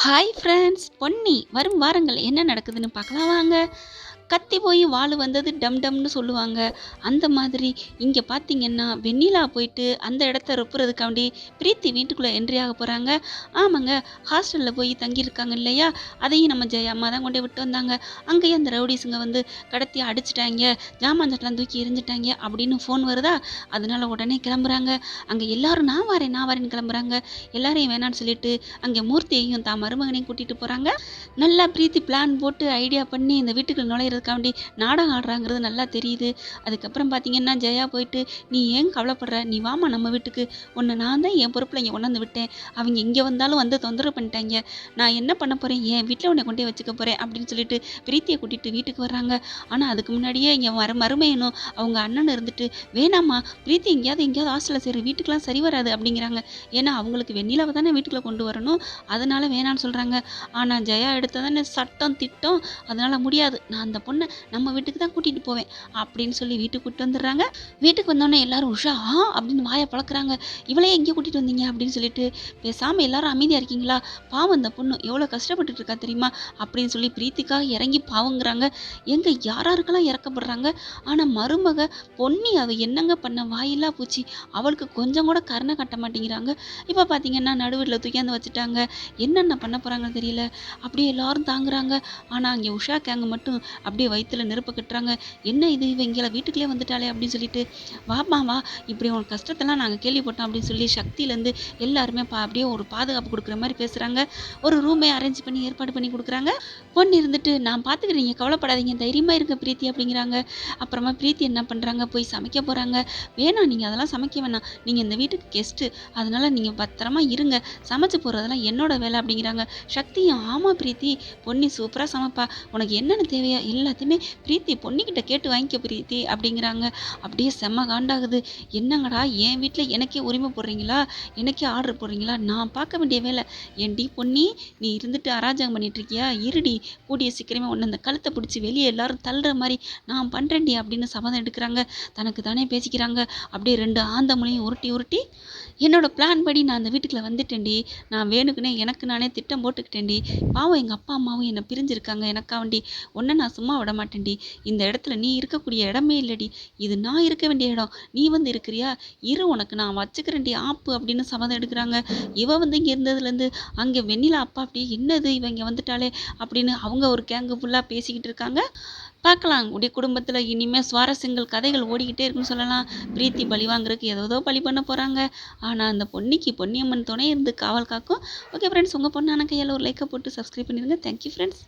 Hi friends, Ponni வரும் வாரங்கள் என்ன நடக்குதுன்னு பார்க்கலாம் வாங்க. கத்தி போய் வாள் வந்தது டம் டம்னு சொல்லுவாங்க. அந்த மாதிரி இங்கே பார்த்தீங்கன்னா வெண்ணிலா போயிட்டு அந்த இடத்த ரொப்புறதுக்காண்டி பிரீத்தி வீட்டுக்குள்ளே என்ட்ரி ஆக போகிறாங்க. ஆமாங்க, ஹாஸ்டலில் போய் தங்கியிருக்காங்க இல்லையா, அதையும் நம்ம ஜெயா அம்மா தான் கொண்டு விட்டு வந்தாங்க. அங்கேயே அந்த ரவுடிஸுங்க வந்து கடத்தி அடிச்சிட்டாங்க, ஜாமான் தட்டெலாம் தூக்கி எரிஞ்சிட்டாங்க அப்படின்னு ஃபோன் வருதா. அதனால உடனே கிளம்புறாங்க. அங்கே எல்லாரும் நான் வரேன்னு கிளம்புறாங்க. எல்லாரையும் வேணான்னு சொல்லிட்டு அங்கே மூர்த்தியையும் தான் மருமகனையும் கூட்டிகிட்டு போகிறாங்க. நல்லா பிரீத்தி பிளான் போட்டு ஐடியா பண்ணி இந்த வீட்டுக்கு நுழையிறதுக்காண்டி நாடகம் ஆடுறாங்கிறது நல்லா தெரியுது. அதுக்கப்புறம் பார்த்தீங்கன்னா ஜெயா போயிட்டு, நீ ஏன் கவலைப்படுற, நீ வாமா நம்ம வீட்டுக்கு, உன்னை நான் தான் என் பொறுப்பில் இங்கே கொண்டாந்து விட்டேன், அவங்க இங்கே வந்தாலும் வந்து தொந்தரவு பண்ணிட்டாங்க, நான் என்ன பண்ண போகிறேன், என் வீட்டில் உன்னை கொண்டே வச்சுக்க போகிறேன் அப்படின்னு சொல்லிட்டு பிரீத்தியை கூட்டிகிட்டு வீட்டுக்கு வர்றாங்க. ஆனால் அதுக்கு முன்னாடியே இங்கே மருமையனும் அவங்க அண்ணன் இருந்துட்டு, வேணாம்மா பிரீத்தி எங்கேயாவது ஹாஸ்டலில் சரி வீட்டுக்கெலாம் சரி வராது அப்படிங்கிறாங்க. ஏன்னா அவங்களுக்கு வெண்ணிலாவை தானே வீட்டுக்குள்ளே கொண்டு வரணும், அதனால வேணான்னு சொல்கிறாங்க. ஆனால் ஜெயா எடுத்ததானே சட்டம் திட்டம், அதனால் முடியாது, நான் அந்த பொண்ணை நம்ம வீட்டுக்கு தான் கூட்டிகிட்டு போவேன் அப்படின்னு சொல்லி வீட்டுக்கு கூப்பிட்டு வந்துடுறாங்க. வீட்டுக்கு வந்தோடனே எல்லாரும் உஷா அப்படின்னு வாயை பழக்கிறாங்க. இவளையே எங்கே கூட்டிகிட்டு வந்தீங்க அப்படின்னு சொல்லிட்டு, பேசாமல் எல்லாரும் அமைதியாக இருக்கீங்களா, பாவம் அந்த பொண்ணு எவ்வளோ கஷ்டப்பட்டுட்டு இருக்கா தெரியுமா அப்படின்னு சொல்லி பிரீத்திக்காக இறங்கி பாவங்கிறாங்க. எங்கே யாராருக்கெல்லாம் இறக்கப்படுறாங்க. ஆனால் மருமக பொன்னி அவள் என்னங்க பண்ண, வாயில்லா பூச்சி, அவளுக்கு கொஞ்சம் கூட கருணை கட்ட மாட்டேங்கிறாங்க. இப்போ பார்த்தீங்கன்னா நடுவில் தூக்கியாந்து வச்சுட்டாங்க. என்னென்ன பண்ண போகிறாங்கன்னு தெரியல. அப்படியே எல்லாரும் தாங்குறாங்க. ஆனால் அங்கே உஷா கேங்க மட்டும் அப்படியே வயிற்றுல நெருப்பு கட்டுறாங்க. என்ன இது, இவங்கள வீட்டுக்குள்ளே வந்துட்டாலே அப்படின்னு சொல்லிட்டு, வாமா வா, இப்படி உனக்கு கஷ்டத்தெல்லாம் நாங்கள் கேள்விப்பட்டோம் அப்படின்னு சொல்லி சக்தியிலேருந்து எல்லாருமே அப்படியே ஒரு பாதுகாப்பு கொடுக்குற மாதிரி பேசுகிறாங்க. ஒரு ரூமே அரேஞ்ச் பண்ணி ஏற்பாடு பண்ணி கொடுக்குறாங்க. பொண்ணு இருந்துட்டு, நான் பார்த்துக்கிறீங்க, கவலைப்படாதீங்க, தைரியமாக இருக்க பிரீத்தி அப்படிங்கிறாங்க. அப்புறமா பிரீத்தி என்ன பண்ணுறாங்க, போய் சமைக்க போகிறாங்க. வேணாம், நீங்கள் அதெல்லாம் சமைக்க வேணாம், நீங்கள் இந்த வீட்டுக்கு கெஸ்ட்டு, அதனால் நீங்கள் பத்திரமா இருங்க, சமைச்சு போகிறதெல்லாம் என்னோட வேலை அப்படிங்கிறாங்க. சக்தியும், ஆமாம் பிரீத்தி, பொன்னி சூப்பராக சமைப்பா, உனக்கு என்னென்ன தேவையோ எல்லாத்தையுமே பிரீத்தி பொன்னிக்கிட்ட கேட்டு வாங்கிக்க பிரீத்தி அப்படிங்கிறாங்க. அப்படியே செம்ம காண்டாகுது. என்னங்கடா என் வீட்டில் எனக்கே உரிமை போடுறீங்களா, எனக்கே ஆர்டர் போடுறீங்களா, நான் பார்க்க வேண்டிய வேலை ஏன்டி பொன்னி, நீ இருந்துட்டு அராஜகம் பண்ணிட்டு இருக்கியா, இருடி, கூடிய சீக்கிரமே ஒன்று அந்த கழுத்தை பிடிச்சி வெளியே எல்லாரும் தள்ளுற மாதிரி நான் பண்ணுறேன்டி அப்படின்னு சபதம் எடுக்கிறாங்க. தனக்கு தானே பேசிக்கிறாங்க. அப்படியே ரெண்டு ஆந்த மொழியும் உருட்டி உருட்டி, என்னோட பிளான் படி நான் அந்த வீட்டுக்குள்ளே வந்துட்டேன்டி, நான் வேணுக்குனே எனக்கு நானே திட்டம் போட்டுக்கிட்டேன்டி, பாவம் எங்கள் அப்பா அம்மாவும் என்னை பிரிஞ்சிருக்காங்க, எனக்காண்டி ஒன்றை நான் சும்மா விட மாட்டேன்டி, இந்த இடத்துல நீ இருக்கக்கூடிய இடமே இல்லடி, இது நான் இருக்க வேண்டிய இடம், நீ வந்து இருக்கிறியா, இரு உனக்கு நான் வச்சுக்கிறேன்டி ஆப்பு அப்படின்னு சபதம் எடுக்கிறாங்க. இவ வந்து இங்கே இருந்ததுலேருந்து அங்கே வெண்ணிலா அப்பா அப்படியே என்னது இவங்க வந்துட்டாலே அப்படின்னு அவங்க ஒரு கேங்கு ஃபுல்லாக பேசிக்கிட்டு இருக்காங்க. பார்க்கலாம், உடைய குடும்பத்தில் இனிமேல் சுவாரஸ்யங்கள் கதைகள் ஓடிக்கிட்டே இருக்குன்னு சொல்லலாம். பிரீத்தி பழி வாங்குறதுக்கு ஏதோ பழி பண்ண போகிறாங்க. ஆனால் அந்த பொன்னிக்கு பொன்னியம்மன் துணை இருந்து காவல் காக்கும். ஓகே ஃப்ரெண்ட்ஸ், உங்கள் பொண்ணான கையால் ஒரு லைக்கை போட்டு சப்ஸ்கிரைப் பண்ணிடுங்க. Thank you friends.